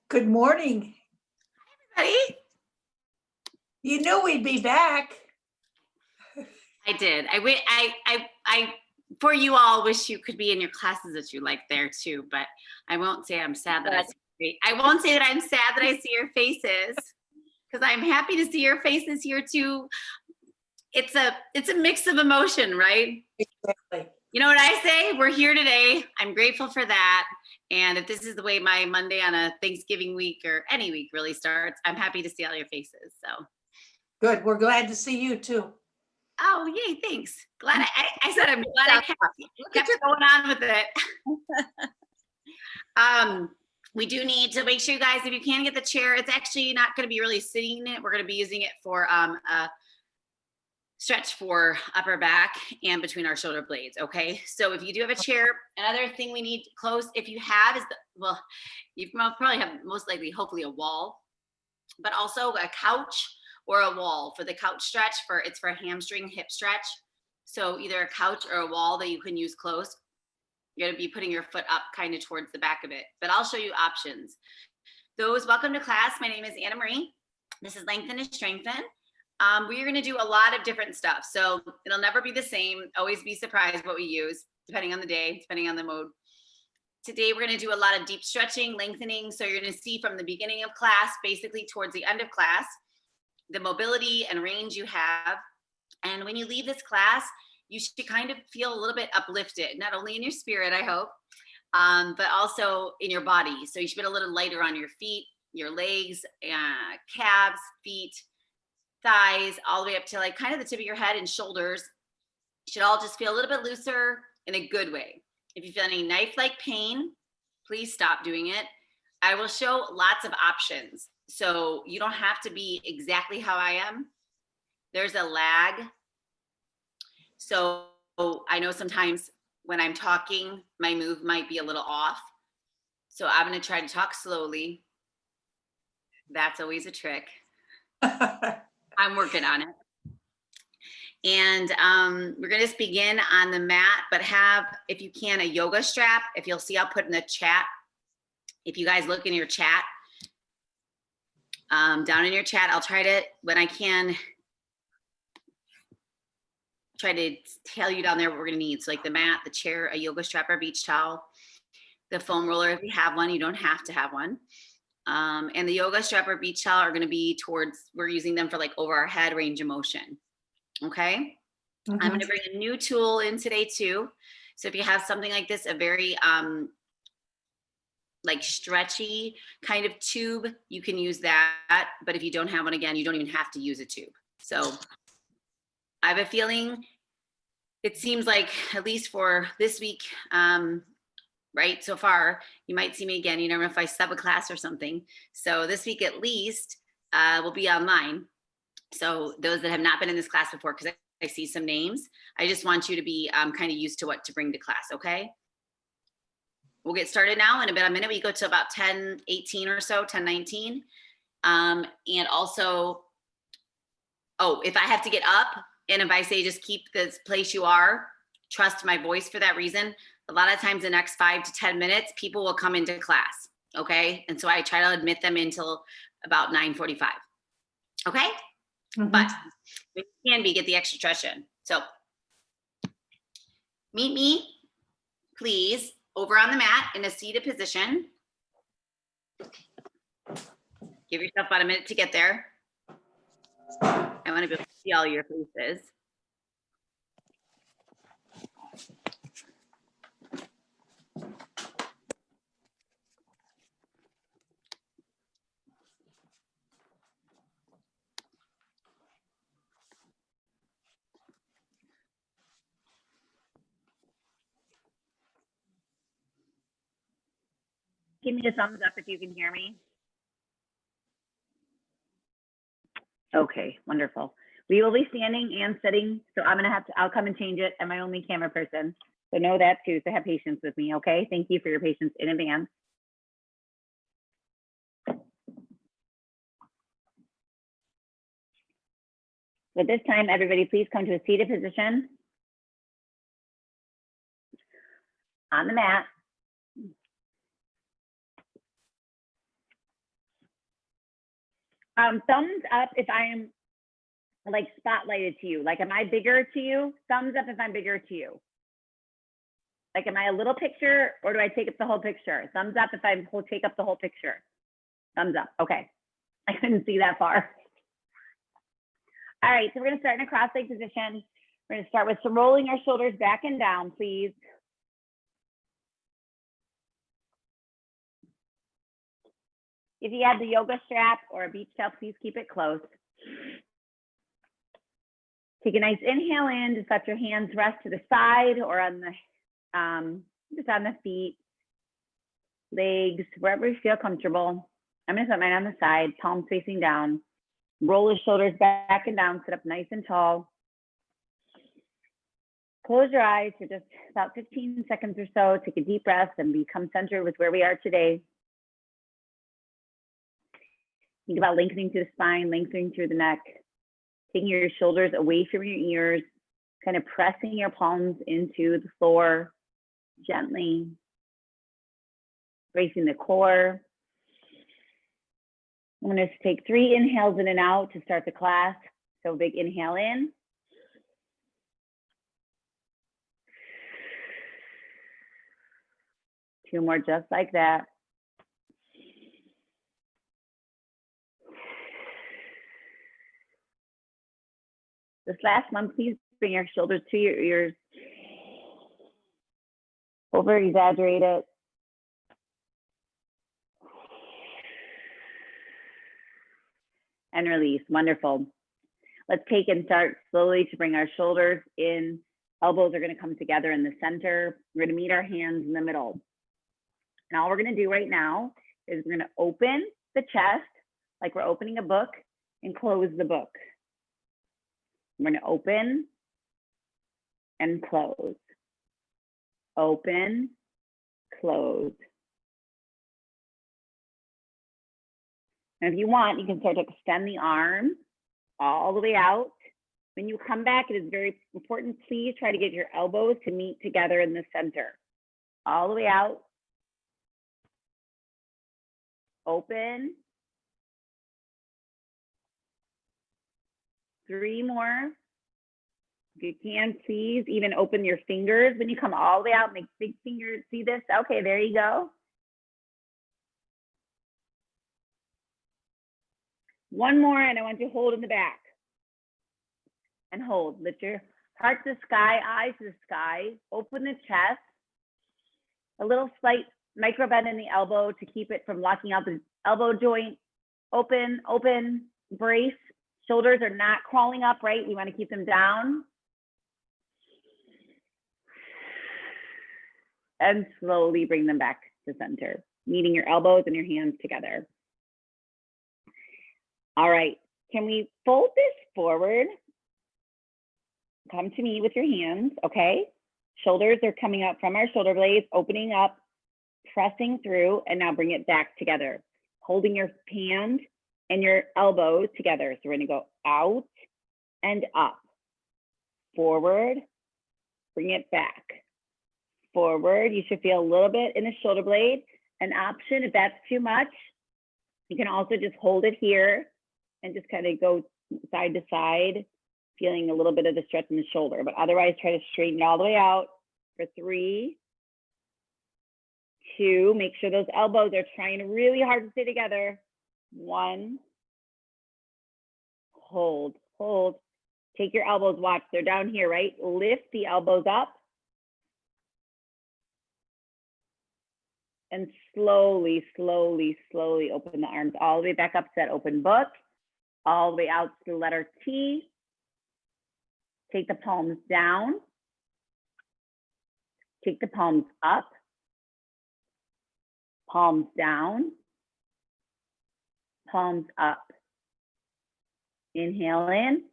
Good morning. Ready? You knew we'd be back. I did. I for you all wish you could be in your classes that you like there too, but I won't say I'm sad that I won't say that I'm sad that I see your faces, because I'm happy to see your faces here too. It's a mix of emotion, right? Exactly. You know what I say? We're here today. I'm grateful for that. And if this is the way my Monday on a Thanksgiving week or any week really starts, I'm happy to see all your faces. So Good. We're glad to see you too. oh, yay, thanks. Glad I said I'm glad I kept going on with it. We do need to make sure, you guys, if you can get the chair, it's actually not going to be really sitting in it. We're going to be using it for a stretch for upper back and between our shoulder blades. Okay, so if you do have a chair, another thing we need close, if you have, is you probably have most likely, hopefully, a wall, but also a couch or a wall for the couch stretch. It's for a hamstring hip stretch. So either a couch or a wall that you can use close. You're going to be putting your foot up kind of towards the back of it, but I'll show you options. Welcome to class. My name is Anna Marie. This is Lengthen and Strengthen. We're going to do a lot of different stuff, so it'll never be the same. Always be surprised what we use, depending on the day, depending on the mode. Today, we're going to do a lot of deep stretching, lengthening. So you're going to see from the beginning of class, basically towards the end of class, the mobility and range you have. And when you leave this class, you should kind of feel a little bit uplifted, not only in your spirit, I hope, but also in your body. So you should be a little lighter on your feet, your legs, calves, feet, thighs, all the way up to like kind of the tip of your head and shoulders. You should all just feel a little bit looser in a good way. If you feel any knife-like pain, please stop doing it. I will show lots of options. So you don't have to be exactly how I am. There's a lag. So I know sometimes when I'm talking, my move might be a little off. So I'm going to try to talk slowly. That's always a trick. I'm working on it. And we're going to just begin on the mat, but have, if you can, a yoga strap. If you'll see, I'll put in the chat. If you guys look in your chat, down in your chat, I'll try to, when I can, try to tell you down there what we're going to need. So like the mat, the chair, a yoga strap or beach towel, the foam roller. If you have one, you don't have to have one. And the yoga strap or beach towel are going to be we're using them for like over our head range of motion. Okay. I'm going to bring a new tool in today too. So if you have something like this, a very like stretchy kind of tube, you can use that. But if you don't have one, again, you don't even have to use a tube. So I have a feeling it seems like, at least for this week, right, so far, you might see me again. You never know if I sub a class or something. So this week at least, we'll be online. So those that have not been in this class before, because I see some names, I just want you to be kind of used to what to bring to class, okay? We'll get started now in about a minute. We go to about 10:18 or so, 10:19. And also, if I have to get up, and if I say just keep this place you are, trust my voice for that reason. A lot of times the next 5 to 10 minutes, people will come into class, okay? And so I try to admit them until about 9:45, okay? But if you can get the extra stretch in. So meet me, please, over on the mat in a seated position. Give yourself about a minute to get there. I want to be able to see all your faces. Give me a thumbs up if you can hear me. Okay, wonderful. We will be standing and sitting, so I'll come and change it. I'm my only camera person, so know that too, so have patience with me, okay? Thank you for your patience in advance. At this time, everybody, please come to a seated position on the mat. Thumbs up if I am like spotlighted to you. Like, am I bigger to you? Thumbs up if I'm bigger to you. Like, am I a little picture or do I take up the whole picture? Thumbs up if I take up the whole picture. Thumbs up. Okay. I couldn't see that far. All right, so we're going to start in a cross-leg position. We're going to start with some rolling our shoulders back and down, please. If you have the yoga strap or a beach towel, please keep it close. Take a nice inhale in, just let your hands rest to the side or on the, just on the feet, legs, wherever you feel comfortable. I'm gonna set mine on the side, palms facing down. Roll the shoulders back and down, sit up nice and tall. Close your eyes for just about 15 seconds or so. Take a deep breath and become centered with where we are today. Think about lengthening through the spine, lengthening through the neck, taking your shoulders away from your ears, kind of pressing your palms into the floor gently, bracing the core. I'm going to take 3 inhales in and out to start the class. So big inhale in. Two more just like that. This last one, please bring your shoulders to your ears. Over exaggerate it. And release. Wonderful. Let's take and start slowly to bring our shoulders in. Elbows are going to come together in the center. We're going to meet our hands in the middle. And all we're going to do right now is we're going to open the chest like we're opening a book and close the book. I'm going to open and close. Open, close. And if you want, you can start to extend the arms all the way out. When you come back, it is very important, please try to get your elbows to meet together in the center. All the way out. Open. 3 more. If you can, please even open your fingers. When you come all the way out, make big fingers. See this? Okay, there you go. One more, and I want you to hold in the back. And hold. Lift your heart to the sky, eyes to the sky. Open the chest. A little slight micro bend in the elbow to keep it from locking out the elbow joint. Open, open, brace. Shoulders are not crawling up, right? We want to keep them down. And slowly bring them back to center, meeting your elbows and your hands together. All right, can we fold this forward? Come to me with your hands, okay? Shoulders are coming up from our shoulder blades, opening up, pressing through, and now bring it back together. Holding your hand and your elbows together. So we're gonna go out and up, forward, bring it back. Forward, you should feel a little bit in the shoulder blade. An option, if that's too much, you can also just hold it here and just kind of go side to side, feeling a little bit of the stretch in the shoulder, but otherwise try to straighten it all the way out for 3, 2, make sure those elbows are trying really hard to stay together. 1, hold, hold. Take your elbows, watch, they're down here, right? Lift the elbows up. And slowly, slowly, slowly open the arms all the way back up to that open book, all the way out to the letter T. Take the palms down. Take the palms up. Palms down. Palms up. Inhale in.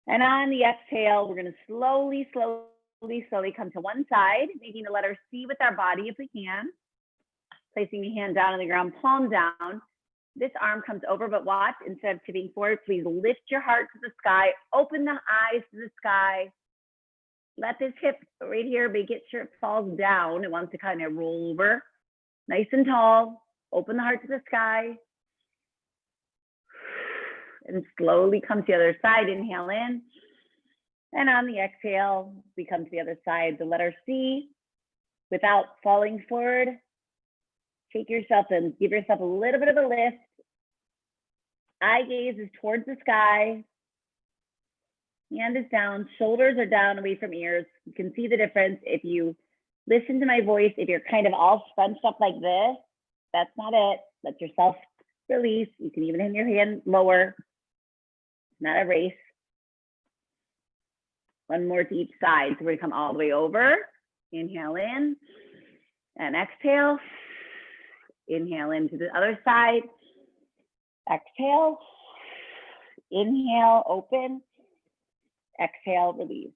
And on the exhale, we're going to slowly, slowly come to one side, making the letter C with our body if we can. Placing the hand down on the ground, palm down. This arm comes over, but watch, instead of tipping forward, please lift your heart to the sky, open the eyes to the sky. Let this hip right here, make sure it falls down. It wants to kind of roll over. Nice and tall. Open the heart to the sky. Inhale in. Exhale, and slowly come to the other side. Inhale in. And on the exhale, we come to the other side. The letter C, without falling forward, take yourself and give yourself a little bit of a lift. Eye gaze is towards the sky. Hand is down, shoulders are down away from ears. You can see the difference if you listen to my voice. If you're kind of all scrunched up like this, that's not it. Let yourself release. You can even have your hand lower. It's not a race. One more to each side. So we're gonna come all the way over. Inhale in and exhale. Inhale into the other side. Exhale. Inhale, open. Exhale, release.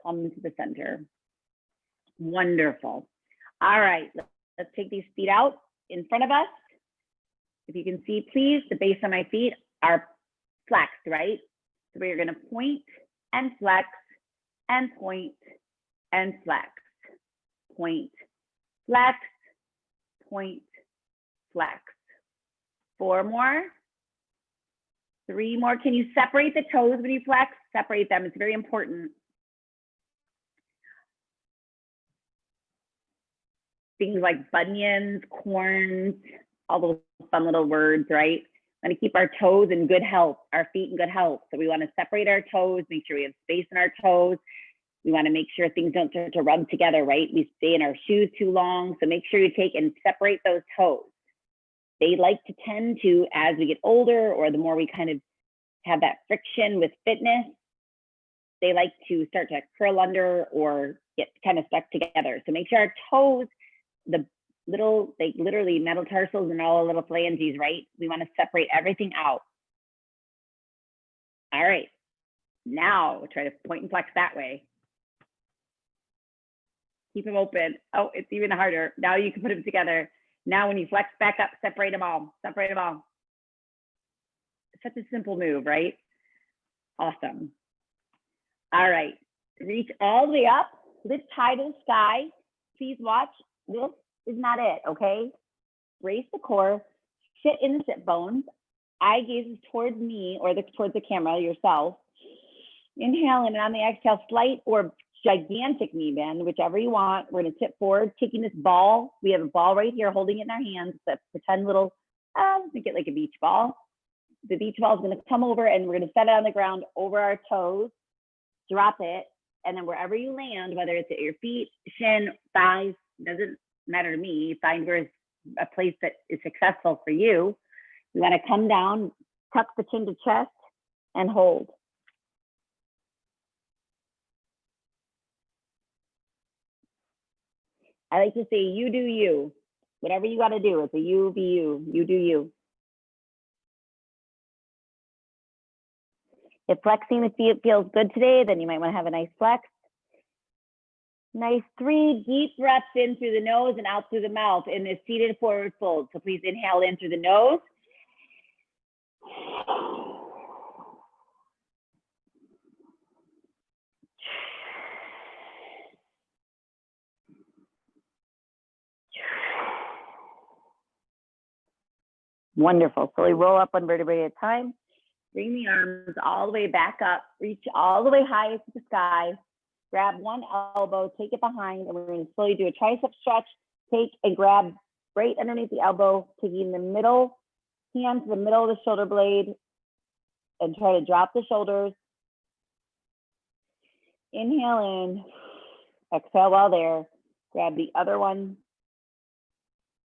Come to the center. Wonderful. All right, let's take these feet out in front of us. If you can see, please, the base of my feet are flexed, right? So we're gonna point and flex and point and flex. Point, flex, point, flex. 4 more. 3 more. Can you separate the toes when you flex? Separate them. It's very important. Things like bunions, corns, all those fun little words, right? Want to keep our toes in good health, our feet in good health. So we want to separate our toes, make sure we have space in our toes. We want to make sure things don't start to rub together, right? We stay in our shoes too long. So make sure you take and separate those toes. They like to tend to, as we get older, or the more we kind of have that friction with fitness, they like to start to curl under or get kind of stuck together. So make sure our toes, the little, like literally metatarsals and all the little phalanges, right? We want to separate everything out. All right, now we'll try to point and flex that way. Keep them open. Oh, it's even harder. Now you can put them together. Now when you flex back up, separate them all, separate them all. It's such a simple move, right? Awesome. All right, reach all the way up, lift high to the sky. Please watch, this is not it, okay? Brace the core, sit in the sit bones, eye gazes towards me or towards the camera, yourself. Inhale, and on the exhale, slight or gigantic knee bend, whichever you want. We're gonna tip forward, taking this ball. We have a ball right here, holding it in our hands. It's a pretend little, think it like a beach ball. The beach ball is gonna come over and we're gonna set it on the ground over our toes, drop it, and then wherever you land, whether it's at your feet, shin, thighs, doesn't matter to me, find where a place that is successful for you. You wanna come down, tuck the chin to chest, and hold. I like to say, you do you. Whatever you gotta do, it's a you be you do you. If flexing the feet feels good today, then you might wanna have a nice flex. Nice 3 deep breaths in through the nose and out through the mouth in this seated forward fold. So please inhale in through the nose. Wonderful. Slowly roll up 1 vertebrae at a time. Bring the arms all the way back up. Reach all the way high to the sky. Grab 1 elbow, take it behind, and we're going to slowly do a tricep stretch. Take and grab right underneath the elbow, taking the middle hand to the middle of the shoulder blade, and try to drop the shoulders. Inhale in, exhale while there. Grab the other one.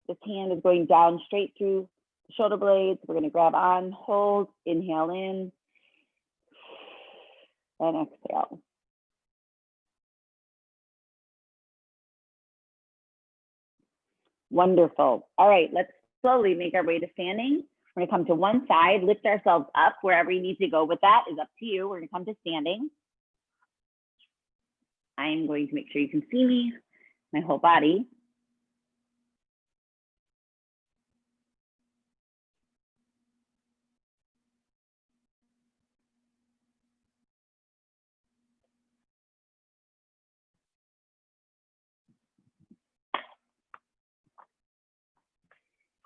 This hand is going down straight through the shoulder blades. We're going to grab on, hold, inhale in, and exhale. Wonderful. All right, let's slowly make our way to standing. We're gonna come to one side, lift ourselves up. Wherever you need to go with that is up to you. We're gonna come to standing. I'm going to make sure you can see me, my whole body.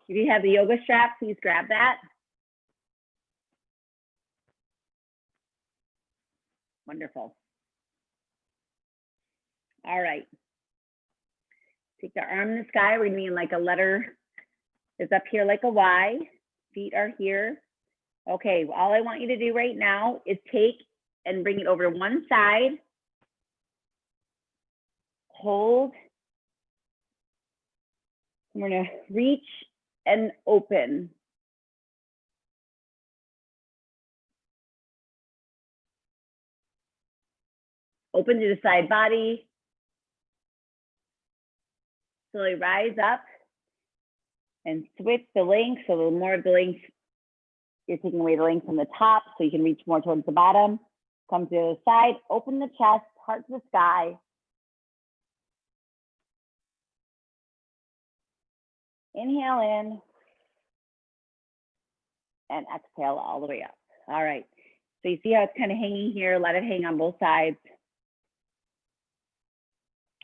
If you have the yoga strap, please grab that. Wonderful. All right. Take the arm in the sky. We're gonna be in like a letter is up here like a Y. Feet are here. Okay, all I want you to do right now is take and bring it over to one side. Hold. We're gonna reach and open. Open to the side body. Slowly rise up and switch the length. So a little more of the length, you're taking away the length from the top so you can reach more towards the bottom. Come to the other side, open the chest, heart to the sky. Inhale in and exhale all the way up. All right. So you see how it's kind of hanging here. Let it hang on both sides.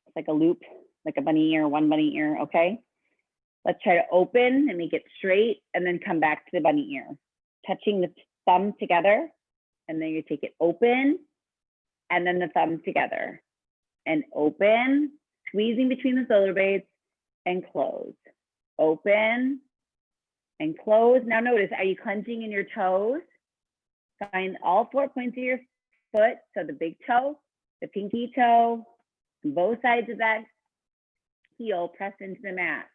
It's like a loop, like a bunny ear, one bunny ear. Okay. Let's try to open and make it straight and then come back to the bunny ear. Touching the thumb together. And then you take it open and then the thumb together. And open, squeezing between the shoulder blades and close. Open and close. Now notice, are you clenching in your toes? Find all 4 points of your foot. So the big toe, the pinky toe, and both sides of that heel press into the mat.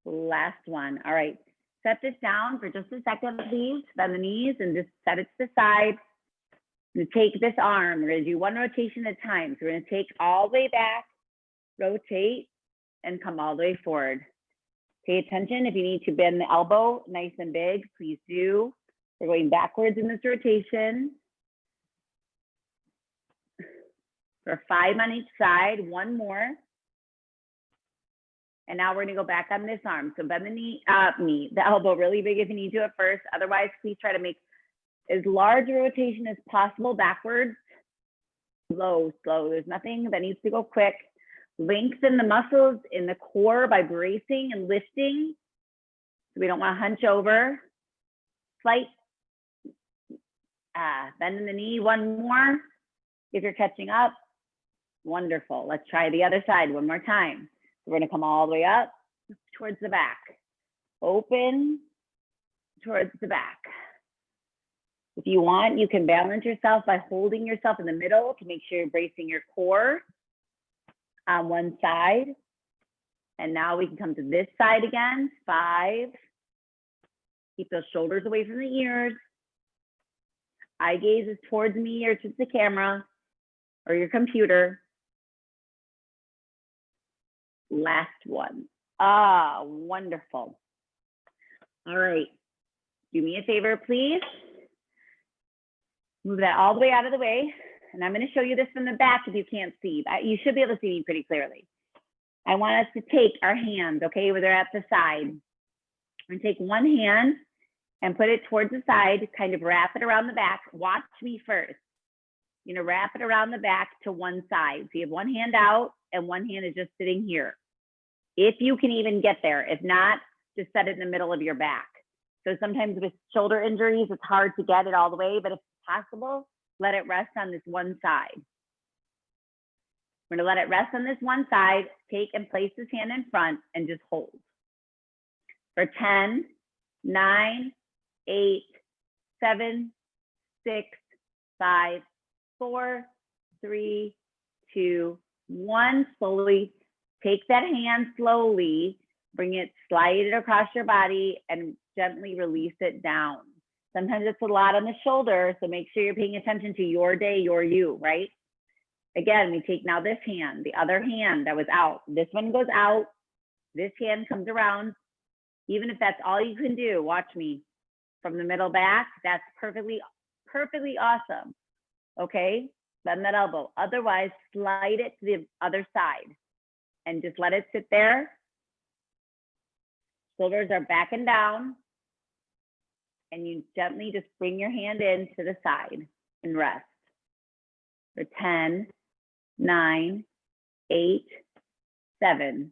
Last one. All right. Set this down for just a second, please. Bend the knees and just set it to the side. And take this arm. We're going to do one rotation at a time. So we're going to take all the way back, rotate, and come all the way forward. Pay attention. If you need to bend the elbow nice and big, please do. We're going backwards in this rotation. For 5 on each side, one more. And now we're gonna go back on this arm. So bend the the elbow really big if you need to at first. Otherwise, please try to make as large a rotation as possible backwards. Slow, slow. There's nothing that needs to go quick. Lengthen the muscles in the core by bracing and lifting. So we don't want to hunch over. Slight bend in the knee, one more. If you're catching up, wonderful. Let's try the other side one more time. So we're gonna come all the way up towards the back. Open towards the back. If you want, you can balance yourself by holding yourself in the middle to make sure you're bracing your core on one side. And now we can come to this side again. 5. Keep those shoulders away from the ears. Eye gaze is towards me or to the camera or your computer. Last one. Ah, wonderful. All right. Do me a favor, please. Move that all the way out of the way. And I'm going to show you this from the back if you can't see. You should be able to see me pretty clearly. I want us to take our hands, okay, where they're at the side. We're going to take one hand and put it towards the side, kind of wrap it around the back. Watch me first. You're going to wrap it around the back to one side. So you have one hand out and one hand is just sitting here. If you can even get there. If not, just set it in the middle of your back. So sometimes with shoulder injuries, it's hard to get it all the way, but if possible, let it rest on this one side. We're gonna let it rest on this one side, take and place this hand in front and just hold. For 10, 9, 8, 7, 6, 5, 4, 3, 2, 1. Slowly take that hand slowly, bring it, slide it across your body and gently release it down. Sometimes it's a lot on the shoulder, so make sure you're paying attention to your day, your you, right? Again, we take now this hand, the other hand that was out. This one goes out, this hand comes around. Even if that's all you can do, watch me. From the middle back, that's perfectly awesome. Okay, bend that elbow. Otherwise, slide it to the other side and just let it sit there. Shoulders are back and down. And you gently just bring your hand in to the side and rest. For 10, 9, 8, 7,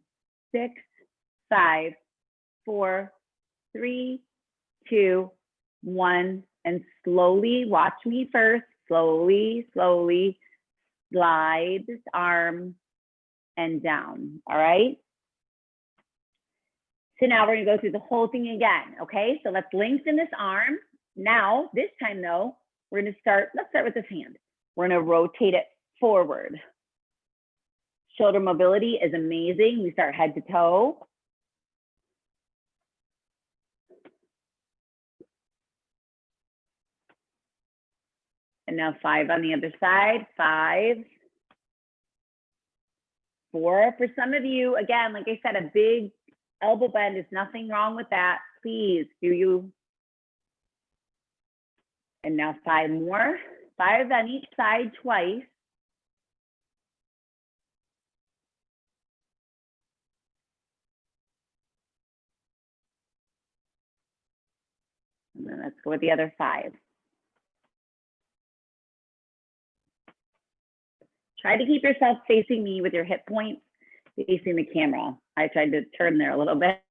6, 5, 4, 3, 2, 1. And slowly, watch me first, slowly, slowly slide this arm and down, all right? So now we're gonna go through the whole thing again, okay? So let's lengthen this arm. Now, this time though, we're gonna start, let's start with this hand. We're gonna rotate it forward. Shoulder mobility is amazing. We start head to toe. And now 5 on the other side, 5, 4. For some of you, again, like I said, a big elbow bend is nothing wrong with that. Please do you. And now 5 more, 5 on each side twice. And then let's go with the other 5. Try to keep yourself facing me with your hip points facing the camera. I tried to turn there a little bit.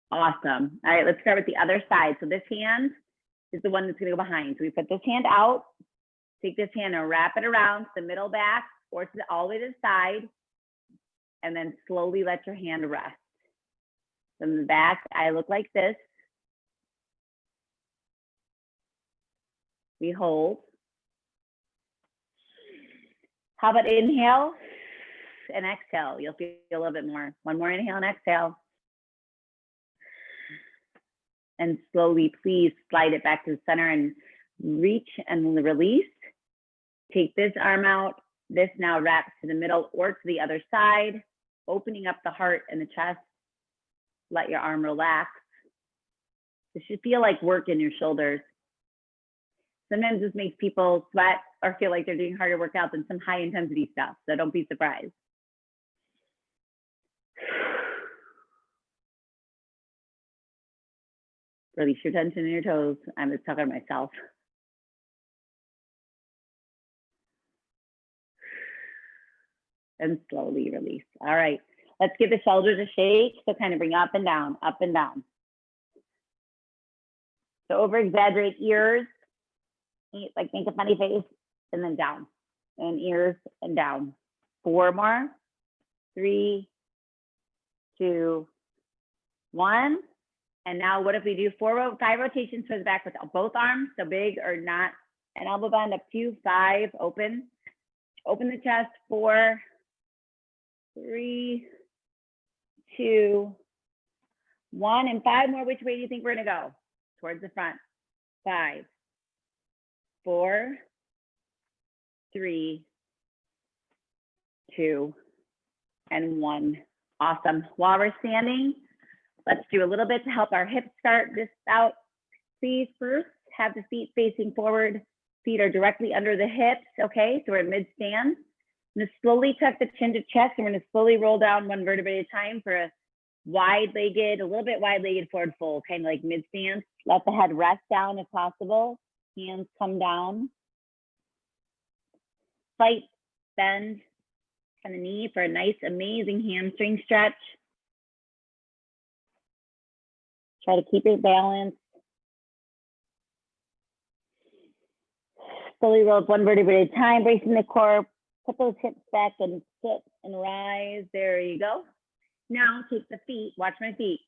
Awesome. All right, let's start with the other side. So this hand is the one that's gonna go behind. So we put this hand out, take this hand and wrap it around to the middle back or to all the way to the side, and then slowly let your hand rest. From the back, I look like this. We hold. How about inhale and exhale? You'll feel a little bit more. One more inhale and exhale. And slowly, please slide it back to the center and reach and release. Take this arm out. This now wraps to the middle or to the other side, opening up the heart and the chest. Let your arm relax. This should feel like work in your shoulders. Sometimes this makes people sweat or feel like they're doing harder workout than some high intensity stuff. So don't be surprised. Release your tension in your toes. I'm just talking to myself. And slowly release. All right, let's give the shoulders a shake. So kind of bring up and down, up and down. So over exaggerate ears. Like make a funny face and then down, and ears and down. 4 more, 3, 2, 1. And now what if we do 5 rotations towards the back with both arms, so big or not, an elbow bend up to 5, open the chest, 4, 3, 2, 1, and 5 more. Which way do you think we're gonna go? Towards the front. 5, 4, 3, 2, and 1. Awesome. While we're standing, let's do a little bit to help our hips start this out. Please first have the feet facing forward. Feet are directly under the hips, okay? So we're in mid-stand. I'm gonna slowly tuck the chin to chest, and we're gonna slowly roll down 1 vertebrae at a time for a wide-legged, a little bit wide-legged forward fold, kind of like mid-stand. Let the head rest down if possible. Hands come down. Slight bend on the knee for a nice, amazing hamstring stretch. Try to keep your balance. Slowly roll up 1 vertebrae at a time, bracing the core. Put those hips back and sit and rise. There you go. Now take the feet, watch my feet.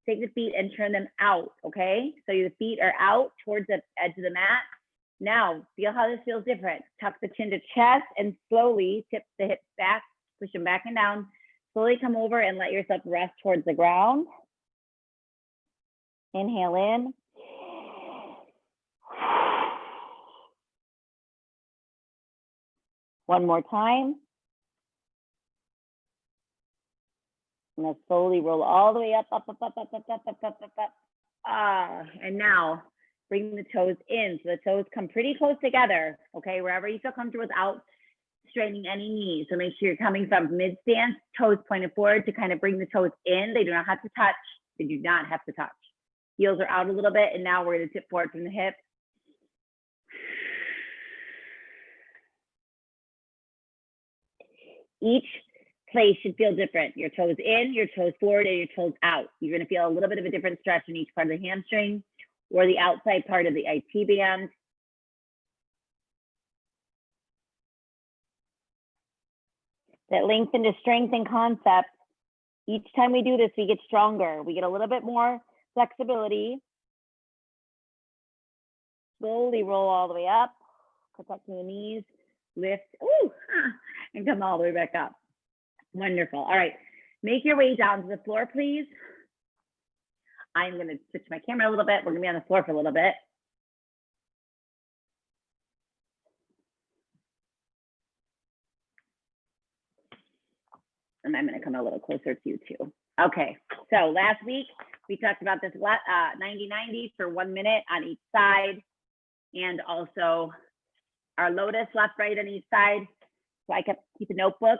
Take the feet and turn them out, okay? So your feet are out towards the edge of the mat. Now, feel how this feels different. Tuck the chin to chest and slowly tip the hips back, push them back and down. Slowly come over and let yourself rest towards the ground. Inhale in. One more time. And then slowly roll all the way up, up, up, up, up, up, up, up, up, up, up. And now bring the toes in. So the toes come pretty close together, okay? Wherever you feel comfortable without straining any knees. So make sure you're coming from mid-stance, toes pointed forward to kind of bring the toes in. They do not have to touch. They do not have to touch. Heels are out a little bit, and now we're gonna tip forward from the hip. Each place should feel different. Your toes in, your toes forward, and your toes out. You're gonna feel a little bit of a different stretch in each part of the hamstring. or the outside part of the IT band. That lengthen to strengthen concept. Each time we do this, we get stronger. We get a little bit more flexibility. Slowly roll all the way up, protecting the knees, lift, ooh, and come all the way back up. Wonderful. All right, make your way down to the floor, please. I'm going to switch my camera a little bit. We're going to be on the floor for a little bit. And I'm going to come a little closer to you too. Okay, so last week we talked about this 90-90 for 1 minute on each side, and also our lotus left, right on each side. So I kept keep a notebook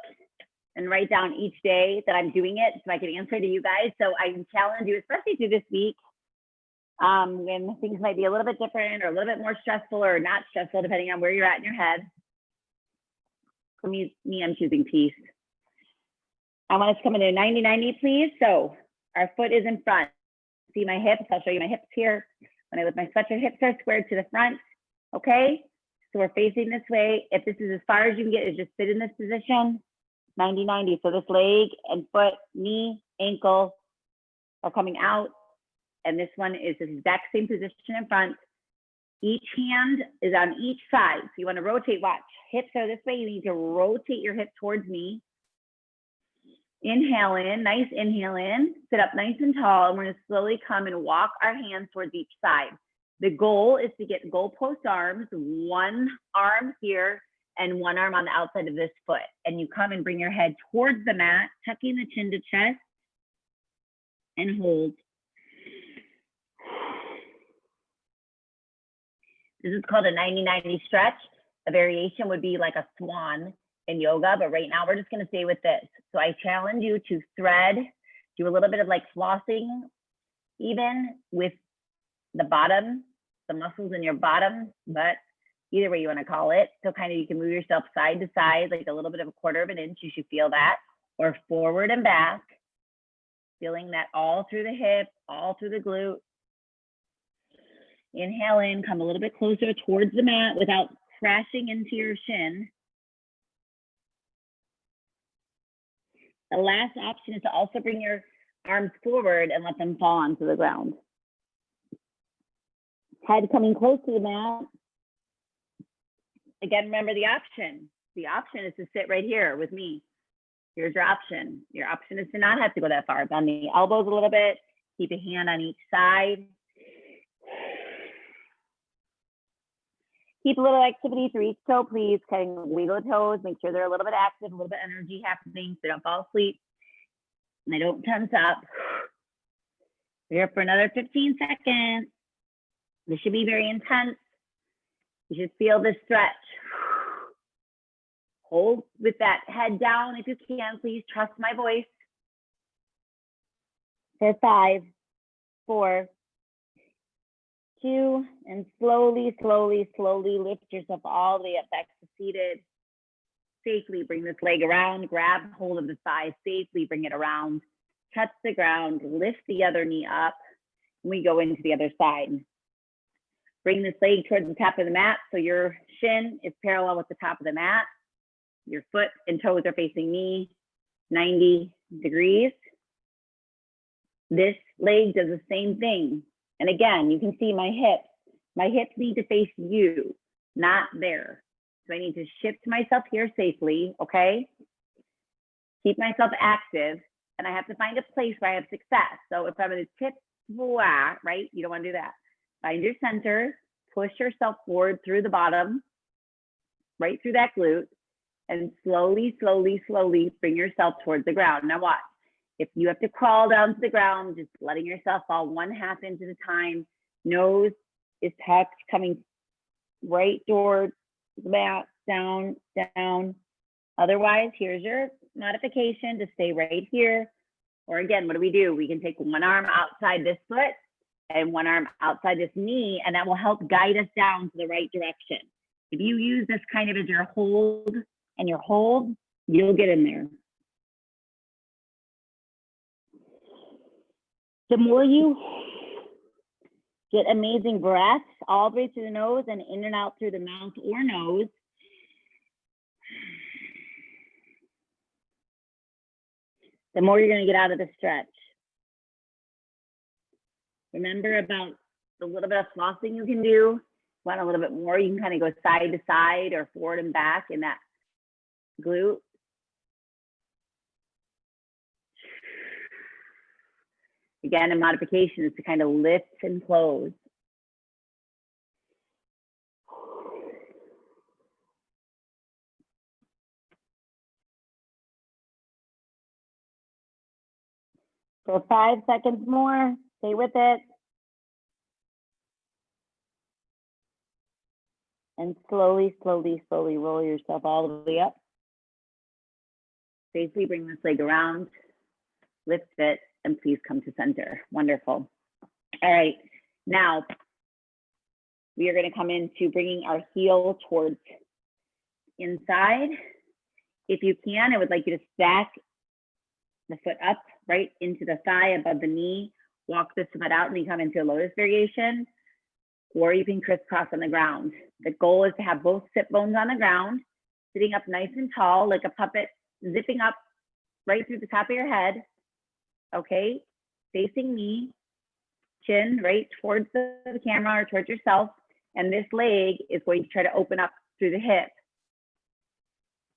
and write down each day that I'm doing it so I can answer to you guys. So I challenge you, especially through this week, when things might be a little bit different or a little bit more stressful or not stressful, depending on where you're at in your head. For me, I'm choosing peace. I want us to come into 90-90, please. So our foot is in front. See my hips? I'll show you my hips here. When I lift my sweatshirt, hips are squared to the front. Okay, so we're facing this way. If this is as far as you can get, is just sit in this position. 90-90. So this leg and foot, knee, ankle are coming out. And this one is the exact same position in front. Each hand is on each side. So you want to rotate, watch. Hips are this way. You need to rotate your hip towards me. Inhale in, nice inhale in. Sit up nice and tall. And we're going to slowly come and walk our hands towards each side. The goal is to get goalpost arms, one arm here and one arm on the outside of this foot. And you come and bring your head towards the mat, tucking the chin to chest, and hold. This is called a 90-90 stretch. A variation would be like a swan in yoga, but right now we're just gonna stay with this. So I challenge you to thread, do a little bit of like flossing, even with the bottom, the muscles in your bottom, but either way you want to call it. So kind of you can move yourself side to side, like a little bit of a 1/4 of an inch, you should feel that, or forward and back, feeling that all through the hip, all through the glute. Inhale in, come a little bit closer towards the mat without crashing into your shin. The last option is to also bring your arms forward and let them fall onto the ground. Head coming close to the mat. Again, remember the option. The option is to sit right here with me. Here's your option. Your option is to not have to go that far. Bend the elbows a little bit. Keep a hand on each side. Keep a little activity through each toe, please. Kind of wiggle toes. Make sure they're a little bit active, a little bit of energy happening so they don't fall asleep and they don't tense up. We're here for another 15 seconds. This should be very intense. You should feel this stretch. Hold with that head down if you can. Please trust my voice. For 5, 4, 2, and slowly lift yourself all the way up back to seated. Safely bring this leg around, grab hold of the thigh, safely bring it around, touch the ground, lift the other knee up, and we go into the other side. Bring this leg towards the top of the mat so your shin is parallel with the top of the mat. Your foot and toes are facing me, 90 degrees. This leg does the same thing. And again, you can see my hips. My hips need to face you, not there. So I need to shift myself here safely, okay? Keep myself active, and I have to find a place where I have success. So if I'm gonna tip flat, right? You don't wanna do that. Find your center, push yourself forward through the bottom, right through that glute, and slowly bring yourself towards the ground. Now watch. If you have to crawl down to the ground, just letting yourself fall 1/2 inch at a time. Nose is tucked, coming right towards the mat, down. Otherwise, here's your modification to stay right here. Or again, what do? We can take one arm outside this foot and one arm outside this knee, and that will help guide us down to the right direction. If you use this kind of as your hold and your hold, you'll get in there. The more you Get amazing breaths all the way through the nose and in and out through the mouth or nose. The more you're going to get out of the stretch. Remember about the little bit of flossing you can do. Want a little bit more, you can kind of go side to side or forward and back in that glute. Again, a modification is to kind of lift and close. For 5 seconds more, stay with it. And slowly, slowly, slowly roll yourself all the way up. Safely bring this leg around, lift it, and please come to center. Wonderful. All right, now we are going to come into bringing our heel towards inside. If you can, I would like you to stack the foot up right into the thigh above the knee. Walk this foot out and you come into a lotus variation, or you can crisscross on the ground. The goal is to have both sit bones on the ground, sitting up nice and tall like a puppet, zipping up right through the top of your head. Okay, facing me, chin right towards the camera or towards yourself, and this leg is going to try to open up through the hip.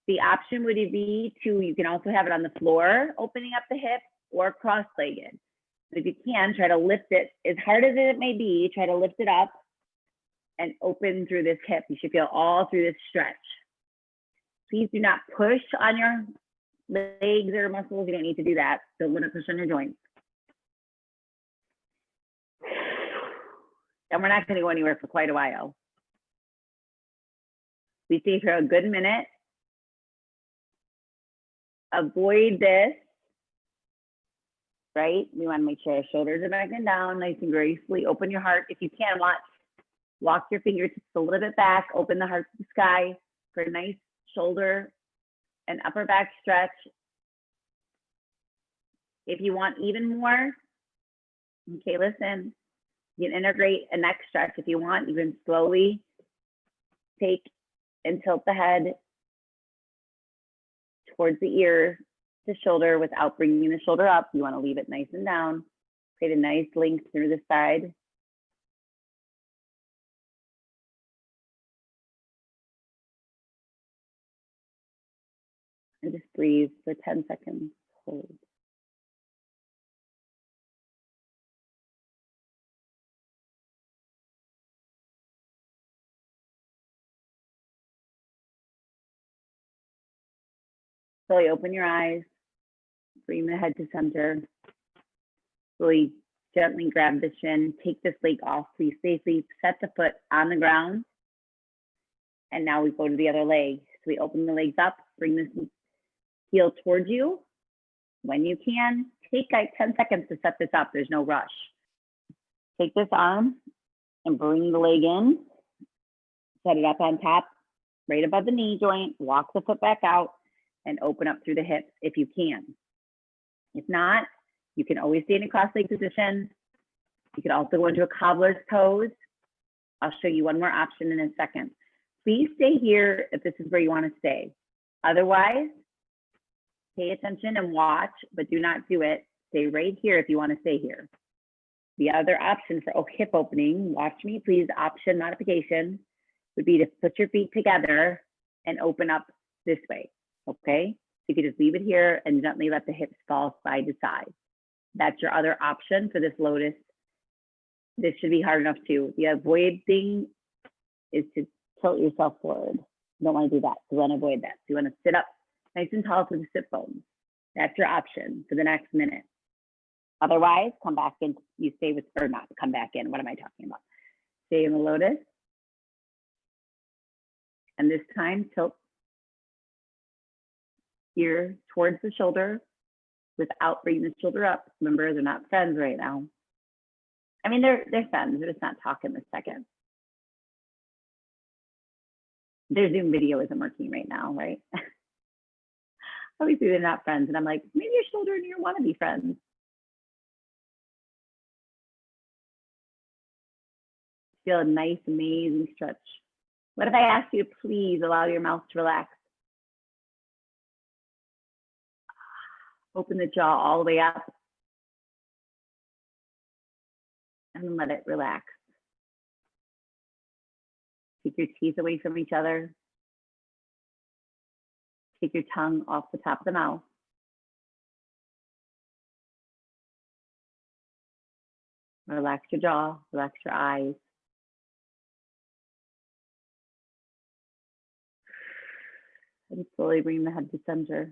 The option would be to, you can also have it on the floor, opening up the hip, or cross-legged. If you can, try to lift it, as hard as it may be, try to lift it up and open through this hip. You should feel all through this stretch. Please do not push on your legs or muscles. You don't need to do that. Don't want to push on your joints. And we're not going to go anywhere for quite a while. We stay for a good minute. Avoid this, right? We want to make sure our shoulders are back and down, nice and gracefully. Open your heart. If you can, walk your fingertips a little bit back. Open the heart to the sky for a nice shoulder and upper back stretch. If you want even more, okay, listen, you can integrate a neck stretch if you want. You can slowly take and tilt the head towards the ear to shoulder without bringing the shoulder up. You want to leave it nice and down. Create a nice length through the side. And just breathe for 10 seconds. Hold. Slowly open your eyes. Bring the head to center. Slowly, gently grab the shin. Take this leg off. Please safely set the foot on the ground. And now we go to the other leg. So we open the legs up. Bring this heel towards you. When you can, take like 10 seconds to set this up. There's no rush. Take this arm and bring the leg in. Set it up on top, right above the knee joint. Walk the foot back out and open up through the hips if you can. If not, you can always stay in a cross-leg position. You can also go into a cobbler's pose. I'll show you one more option in a second. Please stay here if this is where you want to stay. Otherwise, pay attention and watch, but do not do it. Stay right here if you want to stay here. The other option for hip opening, watch me please, option modification, would be to put your feet together and open up this way, okay? You could just leave it here and gently let the hips fall side to side. That's your other option for this lotus. This should be hard enough too. The avoid thing is to tilt yourself forward. You don't want to do that. You want to avoid that. So you want to sit up nice and tall to the sit bones. That's your option for the next minute. Otherwise, come back in. You stay with, or not come back in. What am I talking about? Stay in the lotus. And this time, tilt ear towards the shoulder without bringing the shoulder up. Remember, they're not friends right now. I mean, they're friends. They're just not talking this second. Their Zoom video isn't working right now, right? Obviously, they're not friends. And I'm like, maybe your shoulder and ear want to be friends. Feel a nice, amazing stretch. What if I ask you to please allow your mouth to relax? Open the jaw all the way up. And then let it relax. Take your teeth away from each other. Take your tongue off the top of the mouth. Relax your jaw, relax your eyes. And slowly bring the head to center.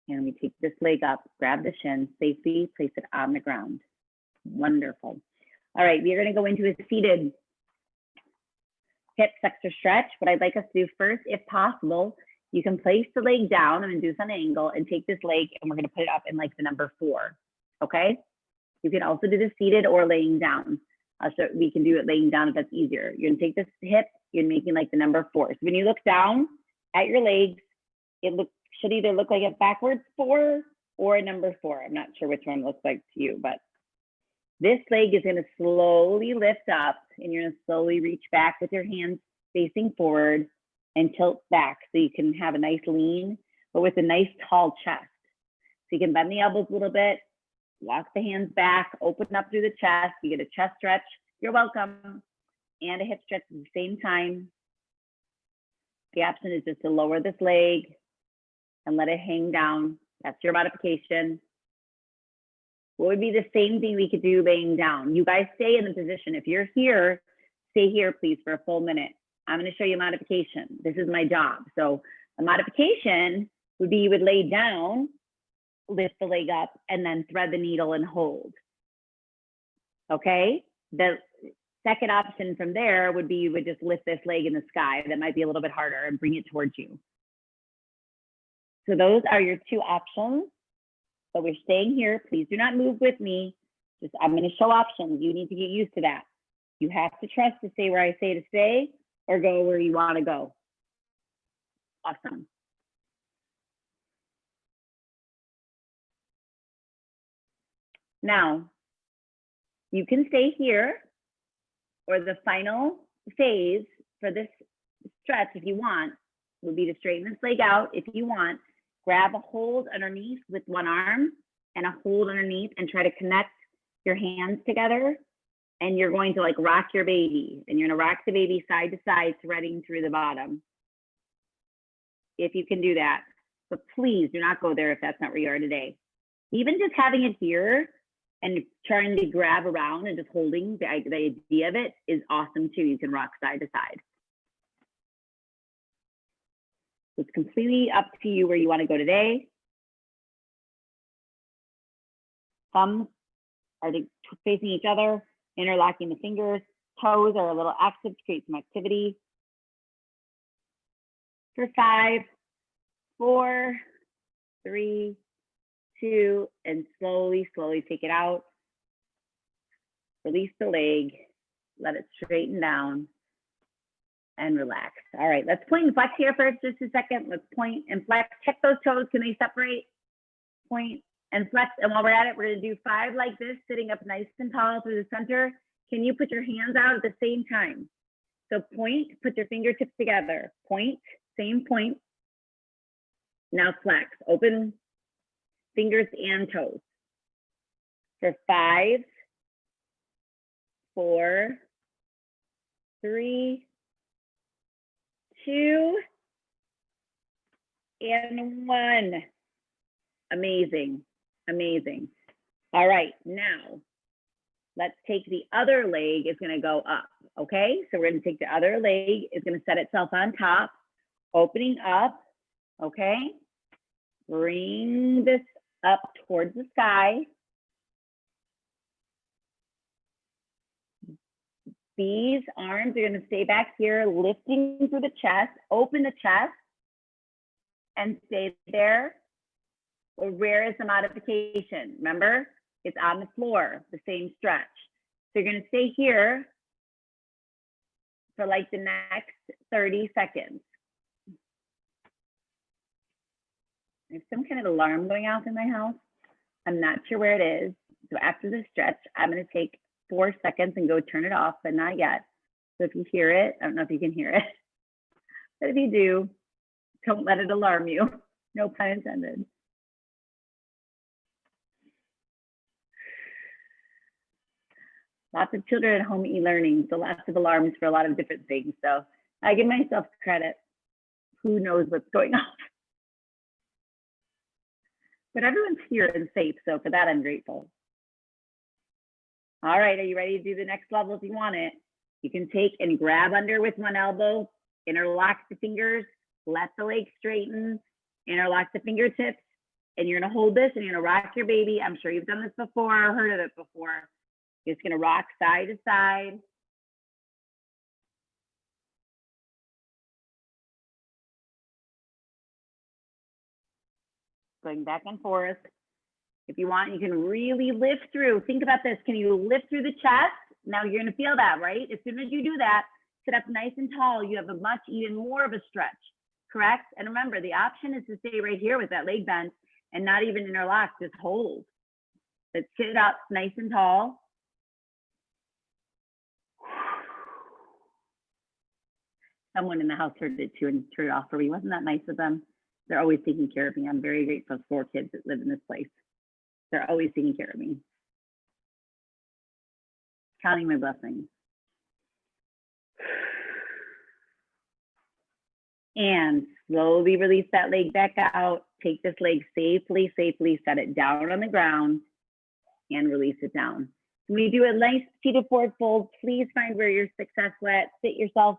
And we take this leg up, grab the shin, safely place it on the ground. Wonderful. All right, we are going to go into a seated hip flexor stretch. What I'd like us to do first, if possible, you can place the leg down. I'm going to do this on an angle and take this leg and we're going to put it up in like the number 4. Okay? You can also do this seated or laying down. So we can do it laying down if that's easier. You're going to take this hip, you're making like the number 4. So when you look down at your legs, it should either look like a backwards 4 or a number 4. I'm not sure which one looks like to you, but this leg is going to slowly lift up and you're going to slowly reach back with your hands facing forward and tilt back so you can have a nice lean, but with a nice tall chest. So you can bend the elbows a little bit, walk the hands back, open up through the chest. You get a chest stretch, you're welcome, and a hip stretch at the same time. The option is just to lower this leg and let it hang down. That's your modification. What would be the same thing we could do laying down? You guys stay in the position. If you're here, stay here, please, for a full minute. I'm going to show you a modification. This is my job. So a modification would be you would lay down, lift the leg up, and then thread the needle and hold. Okay? The second option from there would be you would just lift this leg in the sky. That might be a little bit harder and bring it towards you. So those are your 2 options. So we're staying here. Please do not move with me. Just I'm going to show options. You need to get used to that. You have to trust to stay where I say to stay or go where you want to go. Awesome. Now, you can stay here, or the final phase for this stretch, if you want, would be to straighten this leg out. If you want, grab a hold underneath with one arm and a hold underneath and try to connect your hands together. And you're going to like rock your baby, and you're going to rock the baby side to side, threading through the bottom. If you can do that, but please do not go there if that's not where you are today. Even just having it here and trying to grab around and just holding the idea of it is awesome too. You can rock side to side. So it's completely up to you where you want to go today. Thumbs are facing each other, interlocking the fingers. Toes are a little active to create some activity. For 5, 4, 3, 2, and slowly, slowly take it out. Release the leg, let it straighten down, and relax. All right, let's point and flex here for just a second. Let's point and flex. Check those toes. Can they separate? Point and flex. And while we're at it, we're going to do 5 like this, sitting up nice and tall through the center. Can you put your hands out at the same time? So point, put your fingertips together. Point, same point. Now flex. Open fingers and toes. For 5, 4, 3, 2, and 1. Amazing, amazing. All right, now let's take the other leg. It's going to go up, okay? So we're going to take the other leg. It's going to set itself on top, opening up, okay? Bring this up towards the sky. These arms are going to stay back here, lifting through the chest. Open the chest and stay there. Or where is the modification? Remember, it's on the floor, the same stretch. So you're going to stay here for like the next 30 seconds. There's some kind of alarm going off in my house. I'm not sure where it is. So after the stretch, I'm going to take 4 seconds and go turn it off, but not yet. So if you hear it, I don't know if you can hear it, but if you do, don't let it alarm you. No pun intended. Lots of children at home e-learning, so lots of alarms for a lot of different things. So I give myself credit. Who knows what's going on? But everyone's here and safe, so for that, I'm grateful. All right, are you ready to do the next level if you want it? You can take and grab under with one elbow, interlock the fingers, let the leg straighten, interlock the fingertips, and you're gonna hold this and you're gonna rock your baby. I'm sure you've done this before or heard of it before. You're just gonna rock side to side. Going back and forth. If you want, you can really lift through. Think about this. Can you lift through the chest? Now you're gonna feel that, right? As soon as you do that, sit up nice and tall, you have a much, even more of a stretch, correct? And remember, the option is to stay right here with that leg bent and not even interlock, just hold. Let's sit up nice and tall. Someone in the house heard it too and turned it off for me. Wasn't that nice of them? They're always taking care of me. I'm very grateful for 4 kids that live in this place. They're always taking care of me. Counting my blessings. And slowly release that leg back out. Take this leg safely, set it down on the ground and release it down. When you do a nice seated forward fold, please find where your success wet. Sit yourself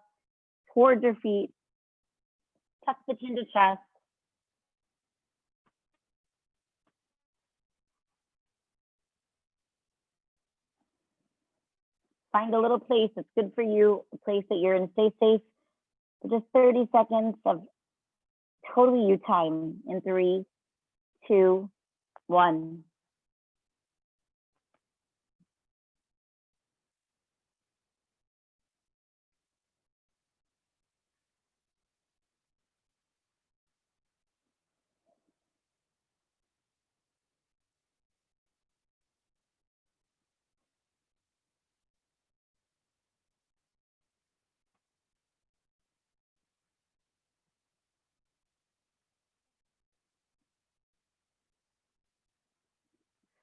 towards your feet. Tuck the chin to chest. Find a little place that's good for you, a place that you're in. Stay safe for just 30 seconds of totally you time in 3, 2, 1.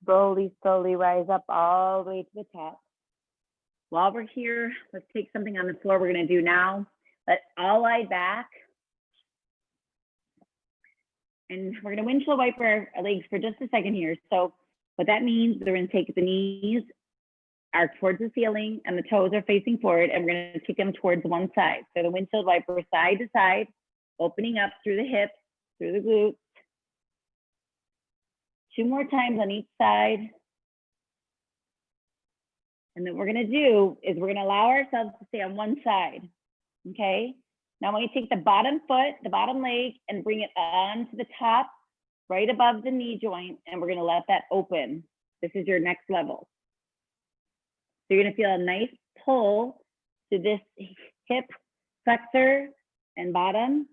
Slowly rise up all the way to the top. While we're here, let's take something on the floor we're gonna do now. Let's all lie back. And we're gonna windshield wiper our legs for just a second here. So what that means, we're gonna take the knees are towards the ceiling and the toes are facing forward, and we're gonna take them towards one side. So the windshield wiper side to side, opening up through the hips, through the glutes. 2 more times on each side. And then what we're gonna do is we're gonna allow ourselves to stay on one side, okay? Now I want you to take the bottom foot, the bottom leg, and bring it on to the top, right above the knee joint, and we're gonna let that open. This is your next level. So you're gonna feel a nice pull to this hip flexor and bottom.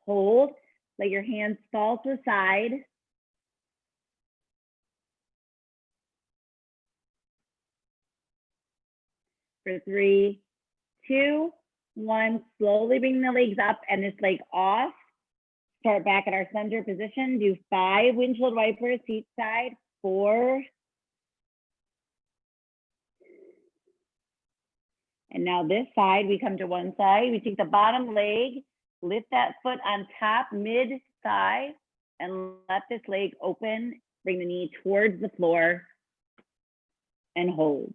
Hold, let your hands fall to the side. For 3, 2, 1, slowly bring the legs up and this leg off. Start back at our center position. Do 5 windshield wipers each side. 4. And now this side, we come to one side. We take the bottom leg, lift that foot on top, mid-thigh, and let this leg open. Bring the knee towards the floor and hold.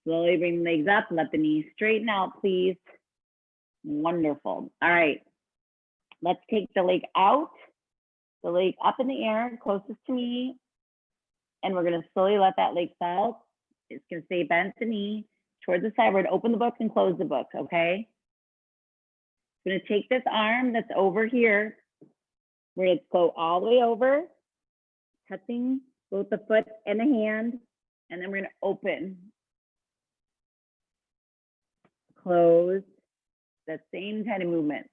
Slowly bring the legs up, let the knees straighten out, please. Wonderful. All right, let's take the leg out, the leg up in the air, closest to me, and we're gonna slowly let that leg fall. It's gonna stay bent the knee towards the side. We're gonna open the book and close the book, okay? We're gonna take this arm that's over here. We're gonna go all the way over, touching both the foot and the hand. And then we're gonna open, close, that same kind of movement.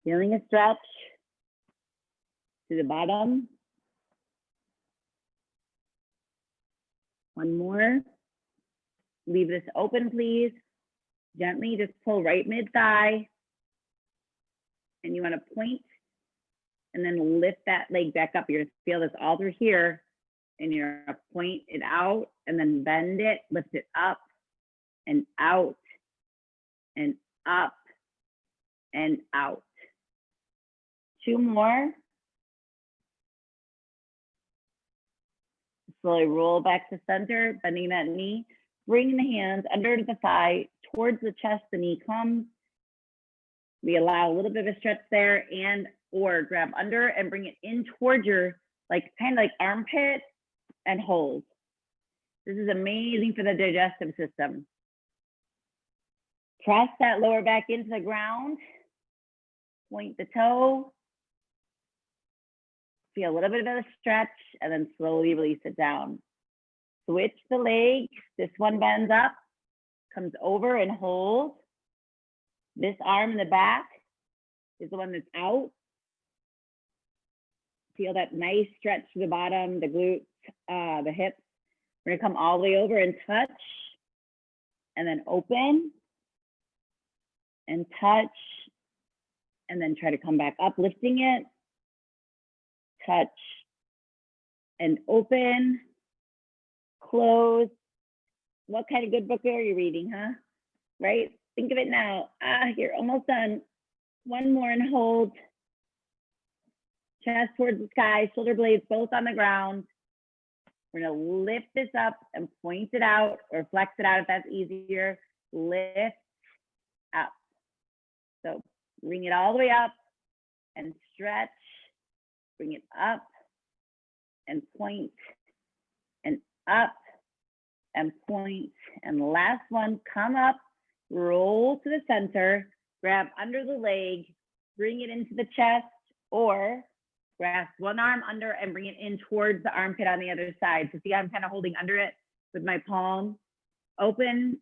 Feeling a stretch to the bottom. One more. Leave this open, please. Gently just pull right mid-thigh. And you want to point and then lift that leg back up. You're going to feel this all through here. And you're going to point it out and then bend it, lift it up and out and up and out. Two more. Slowly roll back to center, bending that knee. Bring the hands under the thigh, towards the chest, the knee comes. We allow a little bit of a stretch there, and or grab under and bring it in towards your, like kind of like armpit, and hold. This is amazing for the digestive system. Press that lower back into the ground. Point the toe. Feel a little bit of a stretch, and then slowly release it down. Switch the leg. This one bends up, comes over and holds. This arm in the back is the one that's out. Feel that nice stretch to the bottom, the glutes, the hips. We're gonna come all the way over and touch, and then open, and touch, and then try to come back up, lifting it, touch, and open, close. What kind of good book are you reading, huh? Right? Think of it now. You're almost done. One more and hold. Chest towards the sky, shoulder blades both on the ground. We're gonna lift this up and point it out, or flex it out if that's easier. Lift up. So bring it all the way up and stretch. Bring it up and point and up and point. And last one, come up, roll to the center, grab under the leg, bring it into the chest, or grasp one arm under and bring it in towards the armpit on the other side. So see, I'm kind of holding under it with my palm. Open.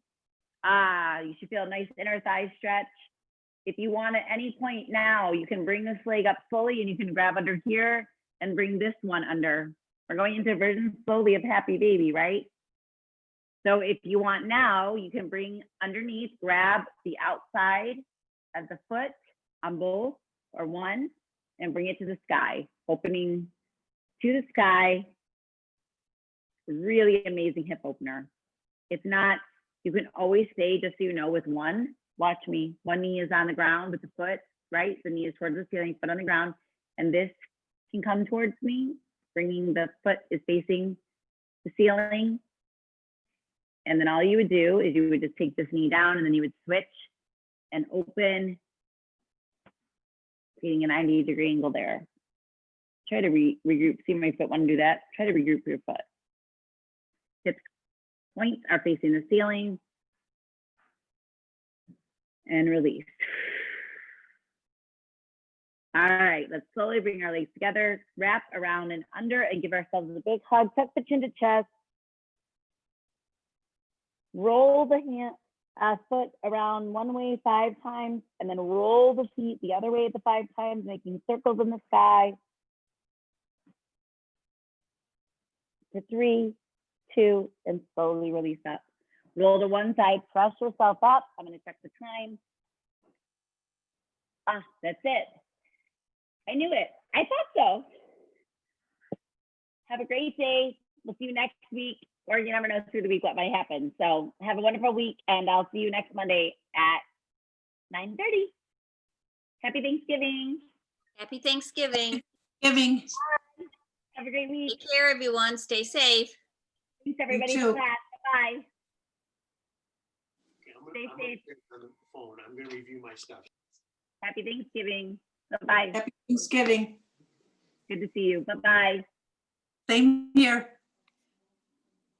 You should feel a nice inner thigh stretch. If you want at any point now, you can bring this leg up fully and you can grab under here and bring this one under. We're going into version slowly of happy baby, right? So if you want now, you can bring underneath, grab the outside of the foot on both or one, and bring it to the sky, opening to the sky. Really amazing hip opener. If not, you can always stay, just so you know, with one. Watch me. One knee is on the ground with the foot, right? The knee is towards the ceiling, foot on the ground. And this can come towards me, bringing the foot is facing the ceiling. And then all you would do is you would just take this knee down, and then you would switch and open, creating a 90-degree angle there. Try to regroup. See my foot want to do that. Try to regroup your foot. Hips points are facing the ceiling. And release. All right, let's slowly bring our legs together, wrap around and under, and give ourselves a big hug. Tuck the chin to chest. Roll the foot around one way 5 times, and then roll the feet the other way at the 5 times, making circles in the sky. To 3, 2, and slowly release up. Roll to one side, press yourself up. I'm gonna check the time. That's it. I knew it. I thought so. Have a great day. We'll see you next week, or you never know through the week what might happen. So have a wonderful week, and I'll see you next Monday at 9:30. Happy Thanksgiving. Happy Thanksgiving. Giving. Have a great week. Take care, everyone. Stay safe. Thanks everybody too. for that. Bye. Okay, Stay safe. on the phone. I'm gonna review my stuff. Happy Thanksgiving. Bye-bye. Happy Thanksgiving. Good to see you. Bye-bye. Same here.